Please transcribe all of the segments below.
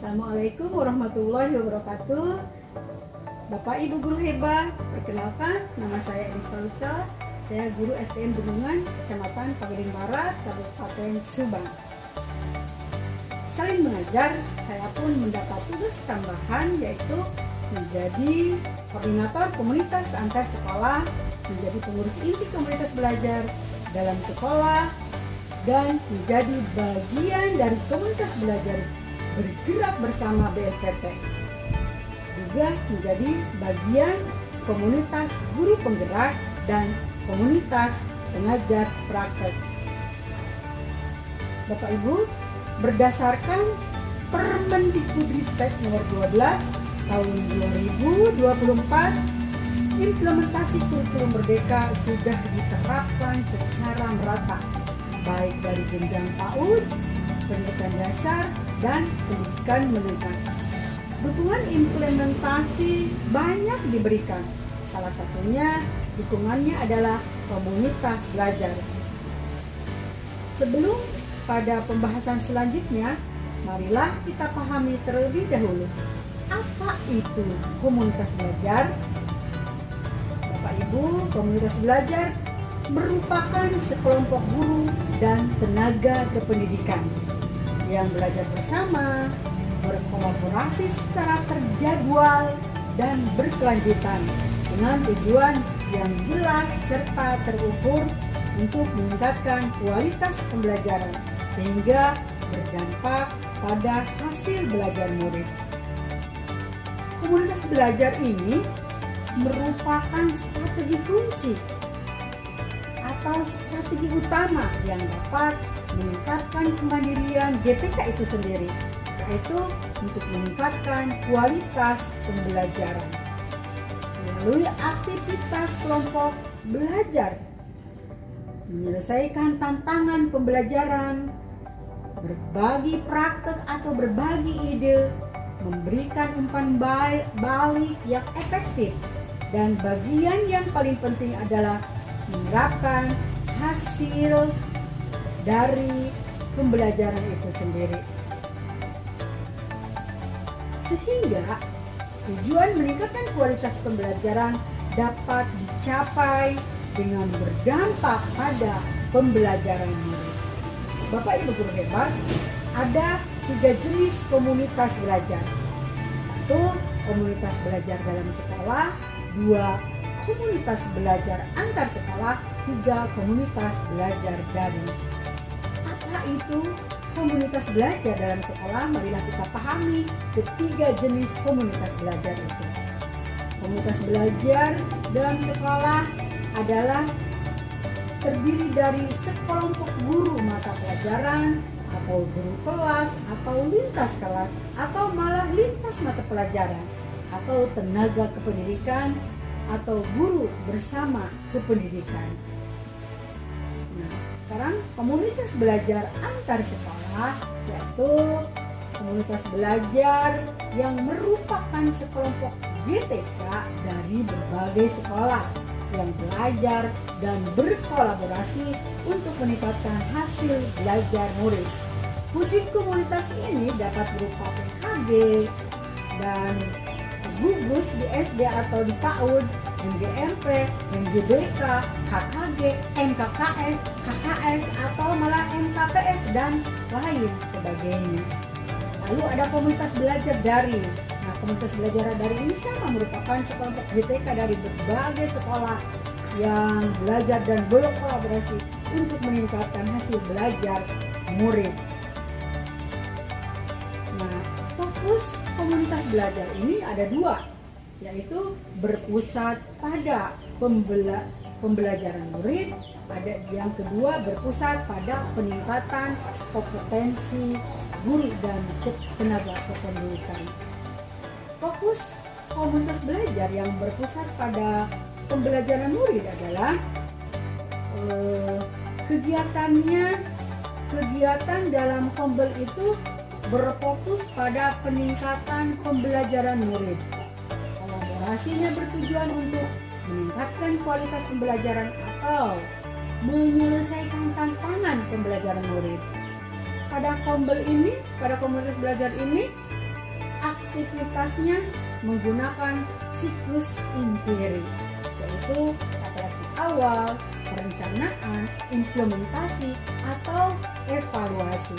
Assalamualaikum warahmatullahi wabarakatuh. Bapak Ibu guru hebat, perkenalkan nama saya Elis Falsa. Saya guru SDN Bendungan, Kecamatan Pageding Barat, Kabupaten Subang. Selain mengajar, saya pun mendapat tugas tambahan yaitu menjadi koordinator komunitas antar sekolah, menjadi pengurus inti komunitas belajar dalam sekolah, dan menjadi bagian dari komunitas belajar bergerak bersama BLPT. Juga menjadi bagian komunitas guru penggerak dan komunitas pengajar praktek. Bapak Ibu, berdasarkan Permendikbudristek nomor 12 tahun 2024, implementasi kurikulum Merdeka sudah diterapkan secara merata, baik dari jenjang PAUD, pendidikan dasar, dan pendidikan menengah. Dukungan implementasi banyak diberikan. Salah satunya dukungannya adalah komunitas belajar. Sebelum pada pembahasan selanjutnya, marilah kita pahami terlebih dahulu apa itu komunitas belajar. Bapak Ibu, komunitas belajar merupakan sekelompok guru dan tenaga kependidikan yang belajar bersama, berkolaborasi secara terjadwal dan berkelanjutan dengan tujuan yang jelas serta terukur untuk meningkatkan kualitas pembelajaran sehingga berdampak pada hasil belajar murid. Komunitas belajar ini merupakan strategi kunci atau strategi utama yang dapat meningkatkan kemandirian GTK itu sendiri, yaitu untuk meningkatkan kualitas pembelajaran melalui aktivitas kelompok belajar, menyelesaikan tantangan pembelajaran, berbagi praktek atau berbagi ide, memberikan umpan balik yang efektif, dan bagian yang paling penting adalah menerapkan hasil dari pembelajaran itu sendiri. Sehingga tujuan meningkatkan kualitas pembelajaran dapat dicapai dengan berdampak pada pembelajaran murid. Bapak Ibu guru hebat, ada 3 jenis komunitas belajar. 1. Komunitas belajar dalam sekolah. 2. Komunitas belajar antar sekolah. 3. Komunitas belajar daring. Apa itu komunitas belajar dalam sekolah? Marilah kita pahami ketiga jenis komunitas belajar itu. Komunitas belajar dalam sekolah adalah terdiri dari sekelompok guru mata pelajaran atau guru kelas atau lintas kelas atau malah lintas mata pelajaran atau tenaga kependidikan atau guru bersama kependidikan. Nah, sekarang komunitas belajar antar sekolah yaitu komunitas belajar yang merupakan sekelompok GTK dari berbagai sekolah yang belajar dan berkolaborasi untuk meningkatkan hasil belajar murid. Wujud komunitas ini dapat berupa PKG dan gugus di SD atau di PAUD, MGMP, MGBK, KKG, MKKS, KKS atau malah MKPS dan lain sebagainya. Lalu ada komunitas belajar daring. Nah, komunitas belajar daring ini sama merupakan sekelompok GTK dari berbagai sekolah yang belajar dan berkolaborasi untuk meningkatkan hasil belajar murid. Nah, fokus komunitas belajar ini ada 2, yaitu berpusat pada pembelajaran murid. Ada yang kedua berpusat pada peningkatan kompetensi guru dan tenaga kependidikan. Fokus komunitas belajar yang berpusat pada pembelajaran murid adalah kegiatan dalam Kombel itu berfokus pada peningkatan pembelajaran murid. Kolaborasinya bertujuan untuk meningkatkan kualitas pembelajaran atau menyelesaikan tantangan pembelajaran murid. Pada komunitas belajar ini aktivitasnya menggunakan siklus inquiry, yaitu refleksi awal, perencanaan, implementasi, atau evaluasi.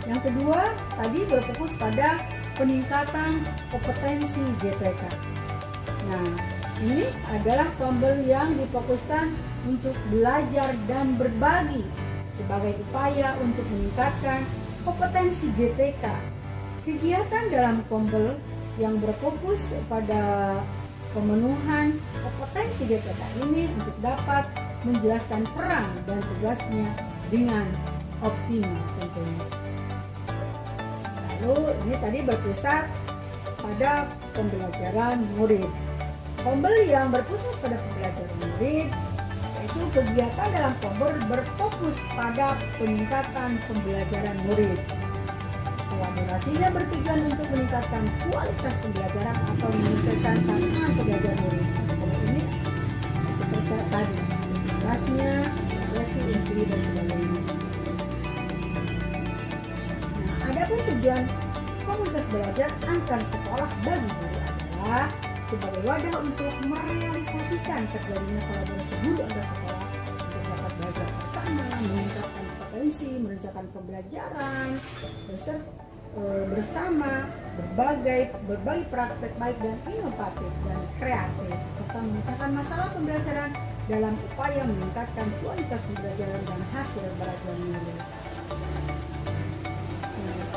Yang kedua, tadi berfokus pada peningkatan kompetensi GTK. Nah, ini adalah tombol yang difokuskan untuk belajar dan berbagi sebagai upaya untuk meningkatkan kompetensi GTK. Kegiatan dalam tombol yang berfokus pada pemenuhan kompetensi GTK ini untuk dapat menjelaskan peran dan tugasnya dengan optimal tentunya. Lalu ini tadi berpusat pada pembelajaran murid. Tombol yang berpusat pada pembelajaran murid yaitu kegiatan dalam tombol berfokus pada peningkatan pembelajaran murid. Kolaborasinya bertujuan untuk meningkatkan kualitas pembelajaran atau menyelesaikan tantangan pembelajaran murid. Kalau ini seperti tadi, tugasnya, refleksi, inquiry, dan sebagainya. Nah, adapun tujuan komunitas belajar antar sekolah bagi guru adalah sebagai wadah untuk merealisasikan terjadinya kolaborasi guru antar sekolah untuk dapat belajar bersama, meningkatkan kompetensi, merencanakan pembelajaran, bersama, berbagi praktek baik dan inovatif dan kreatif, serta memecahkan masalah pembelajaran dalam upaya meningkatkan kualitas pembelajaran dan hasil belajar murid.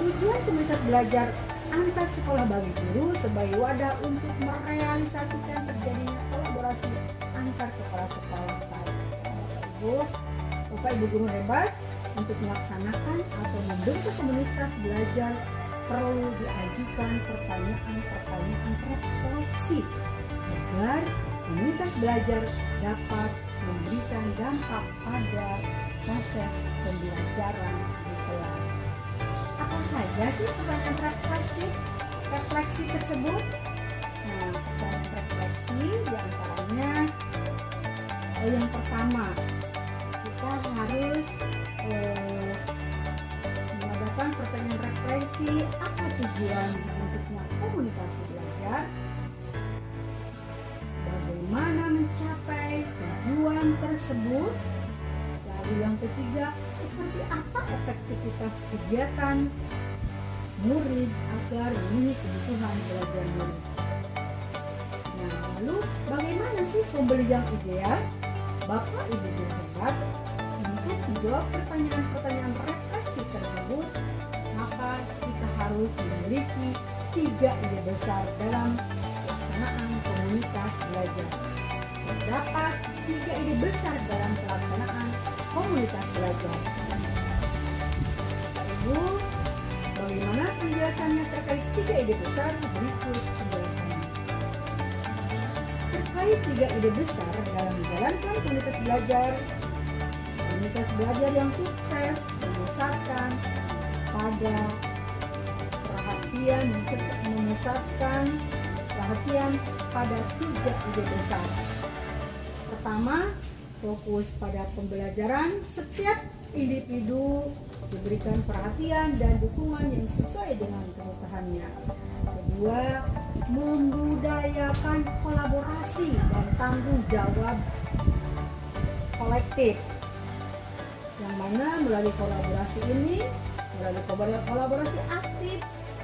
Tujuan komunitas belajar antar sekolah bagi guru sebagai wadah untuk merealisasikan terjadinya kolaborasi antar kepala sekolah. Bapak Ibu guru hebat, untuk melaksanakan atau membentuk komunitas belajar perlu diajukan pertanyaan-pertanyaan refleksi agar komunitas belajar dapat memberikan dampak pada proses pembelajaran di kelas. Apa saja sih pertanyaan refleksi tersebut? Nah, pertanyaan refleksi diantaranya yang pertama, kita harus mengadakan pertanyaan refleksi apa tujuan dibentuknya komunikasi belajar, bagaimana mencapai tujuan tersebut, lalu yang ketiga, seperti apa efektivitas kegiatan murid agar memenuhi kebutuhan belajar murid. Nah, lalu bagaimana sih pembeli yang ideal? Bapak Ibu guru hebat, untuk menjawab pertanyaan-pertanyaan refleksi tersebut, maka kita harus memiliki 3 ide besar dalam pelaksanaan komunitas belajar. Terdapat 3 ide besar dalam pelaksanaan komunitas belajar. Ibu, bagaimana penjelasannya terkait 3 ide besar? Berikut penjelasannya. Terkait 3 ide besar dalam menjalankan komunitas belajar yang sukses memusatkan pada memusatkan perhatian pada 3 ide besar. Pertama, fokus pada pembelajaran. Setiap individu diberikan perhatian dan dukungan yang sesuai dengan kebutuhannya. Kedua, membudayakan kolaborasi dan tanggung jawab kolektif, yang mana melalui kolaborasi aktif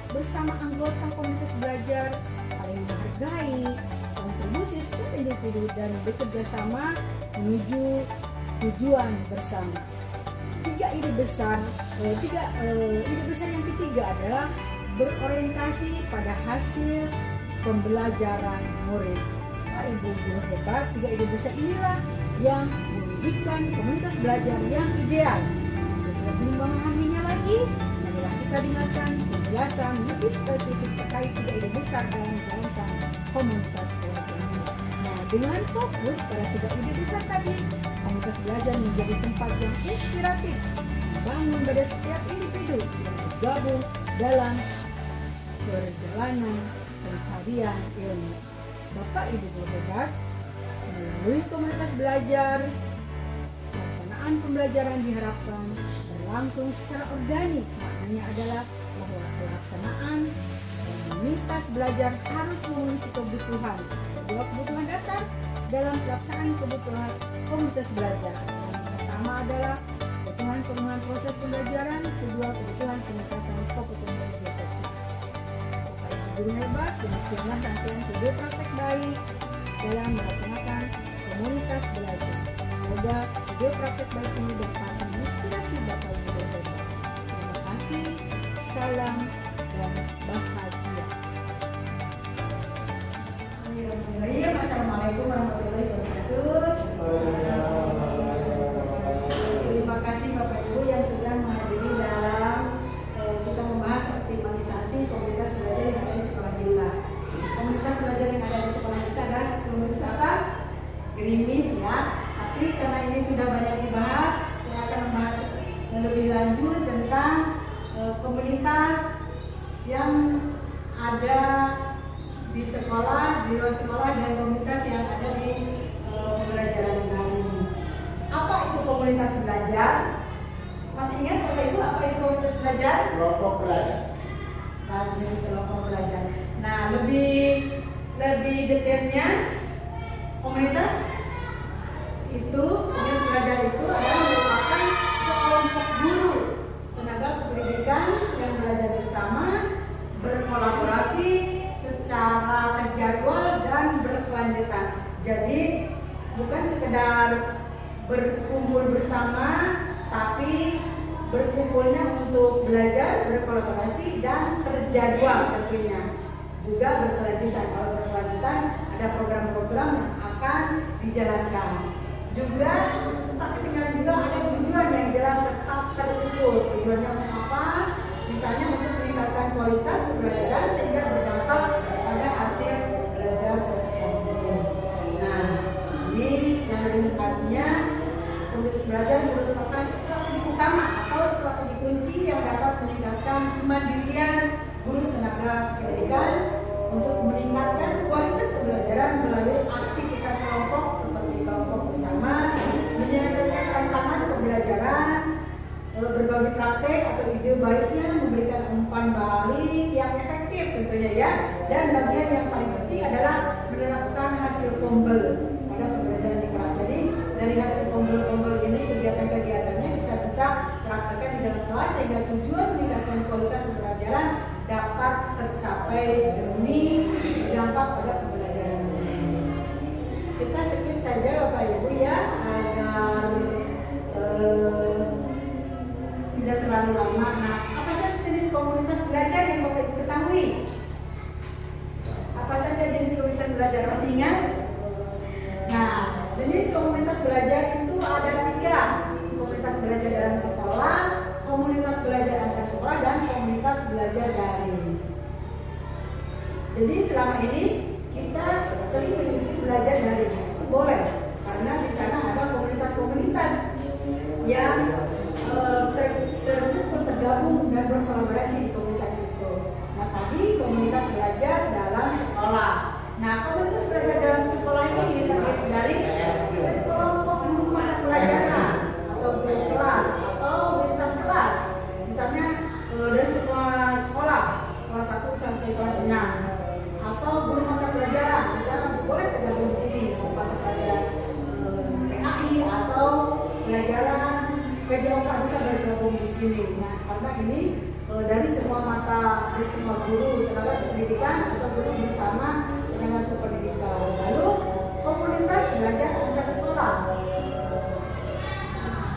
bersama anggota komunitas belajar, saling menghargai kontribusi setiap individu dan bekerja sama menuju tujuan bersama. Tiga ide besar yang ketiga adalah berorientasi pada hasil pembelajaran murid. Pak Ibu guru hebat, 3 ide besar inilah yang mewujudkan komunitas belajar yang ideal. Untuk lebih memahaminya lagi, marilah kita dengarkan penjelasan lebih spesifik terkait 3 ide besar dalam menjalankan komunitas belajar. Nah, dengan fokus pada 3 ide besar tadi, komunitas belajar menjadi tempat yang inspiratif, membangun pada setiap individu yang bergabung dalam perjalanan pencarian ilmu. Bapak Ibu guru hebat, melalui komunitas belajar, pelaksanaan pembelajaran diharapkan berlangsung secara organik. Maknanya adalah bahwa pelaksanaan komunitas belajar harus memiliki kebutuhan. Kedua kebutuhan dasar dalam pelaksanaan kebutuhan komunitas belajar. Yang pertama adalah kebutuhan pemenuhan proses pembelajaran, kedua kebutuhan peningkatan kompetensi belajar. Supaya guru hebat, demikianlah rangkaian video praktek baik dalam melaksanakan komunitas belajar. Semoga video praktek baik ini dapat menginspirasi Bapak Ibu guru hebat. Terima kasih, salam dan bahagia. Assalamualaikum warahmatullahi wabarakatuh. Terima kasih Bapak Ibu yang sudah menghadiri dalam kita membahas optimalisasi komunitas belajar yang ada di sekolah kita. Komunitas belajar yang ada di sekolah kita adalah komunitas apa? Gerimis ya. Tapi karena ini sudah banyak dibahas, saya akan membahas lebih lanjut tentang komunitas yang ada di sekolah, di luar sekolah, dan komunitas yang ada di pembelajaran daring. Apa itu komunitas belajar? Masih ingat Bapak Ibu apa itu komunitas belajar? Kelompok belajar. Bagus, kelompok belajar. Nah, lebih detailnya komunitas belajar itu adalah merupakan sekelompok guru tenaga pendidikan yang belajar bersama, berkolaborasi secara terjadwal dan berkelanjutan. Jadi bukan sekedar berkumpul bersama, tapi berkumpulnya untuk belajar, berkolaborasi dan terjadwal tentunya. Juga berkelanjutan. Kalau berkelanjutan ada program-program yang akan dijalankan. Juga tak ketinggalan juga ada tujuan yang jelas serta terukur. Tujuannya untuk apa? Misalnya untuk meningkatkan kualitas pembelajaran sehingga berdampak pada hasil belajar tersebut. Nah, ini yang lebih tepatnya komunitas belajar merupakan strategi utama atau strategi kunci yang dapat meningkatkan kemandirian guru tenaga pendidikan untuk meningkatkan kualitas pembelajaran melalui aktivitas kelompok seperti kelompok bersama, menyelesaikan tantangan pembelajaran, berbagi praktek atau ide baiknya, memberikan umpan balik yang efektif tentunya ya. Dan bagian yang paling penting adalah menerapkan hasil tombol pada pembelajaran di kelas. Jadi dari hasil tombol-tombol ini kegiatan-kegiatannya kita bisa praktekkan di dalam kelas sehingga tujuan meningkatkan kualitas pembelajaran dapat tercapai demi berdampak pada pembelajaran. Kita skip saja Bapak Ibu ya agar tidak terlalu lama. Nah, apa saja jenis komunitas belajar yang Bapak Ibu ketahui? Apa saja jenis komunitas belajar? Masih ingat? Nah, jenis komunitas belajar itu ada 3. Komunitas belajar dalam sekolah, komunitas belajar antar sekolah, dan komunitas belajar daring. Jadi selama ini kita sering mengikuti belajar daring. Itu boleh, karena di sana ada komunitas-komunitas yang tergabung dan berkolaborasi di komunitas itu. Nah, tadi komunitas belajar dalam sekolah. Nah, komunitas belajar dalam sekolah ini terdiri dari sekelompok guru mata pelajaran atau guru kelas atau lintas kelas. Misalnya dari sekolah kelas 1 sampai kelas 6 atau guru mata pelajaran. Misalnya boleh tergabung di sini mata pelajaran PAI atau pelajaran PJOK bisa bergabung di sini. Nah, karena ini dari semua guru tenaga pendidikan atau guru bersama tenaga kependidikan. Lalu komunitas belajar antar sekolah.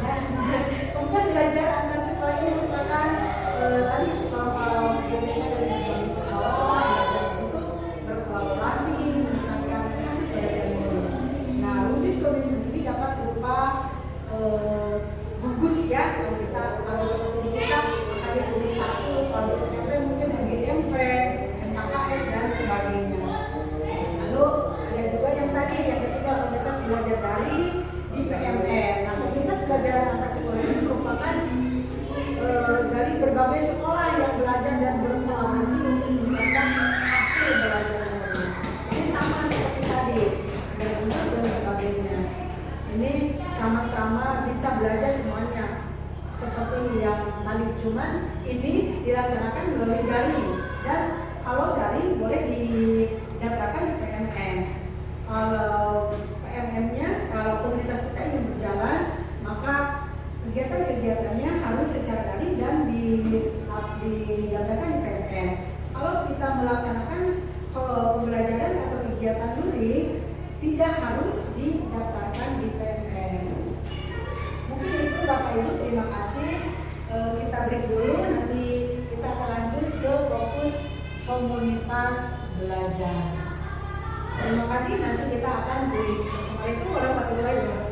Dan komunitas belajar antar sekolah ini merupakan tadi sekolah dari sekolah untuk berkolaborasi meningkatkan hasil belajar guru. Nah, wujud komunitas sendiri dapat berupa gugus ya. Kalau seperti kita ada gugus 1, kalau di SMP mungkin MGMP, MKKS dan sebagainya. Lalu ada juga yang tadi yang ketiga komunitas belajar daring di PMR. Nah, komunitas belajar antar sekolah ini merupakan tadi, cuman ini dilaksanakan melalui daring, dan kalau daring boleh didaftarkan di PMM. Kalau PMM-nya, kalau komunitas kita ingin berjalan, maka kegiatan-kegiatannya harus secara daring dan didaftarkan di PMM. Kalau kita melaksanakan pembelajaran atau kegiatan luring, tidak harus didaftarkan di PMM. Mungkin itu Bapak Ibu, terima kasih. Kita break dulu, nanti kita akan lanjut ke fokus komunitas belajar. Terima kasih, nanti kita akan break. Assalamualaikum warahmatullahi wabarakatuh.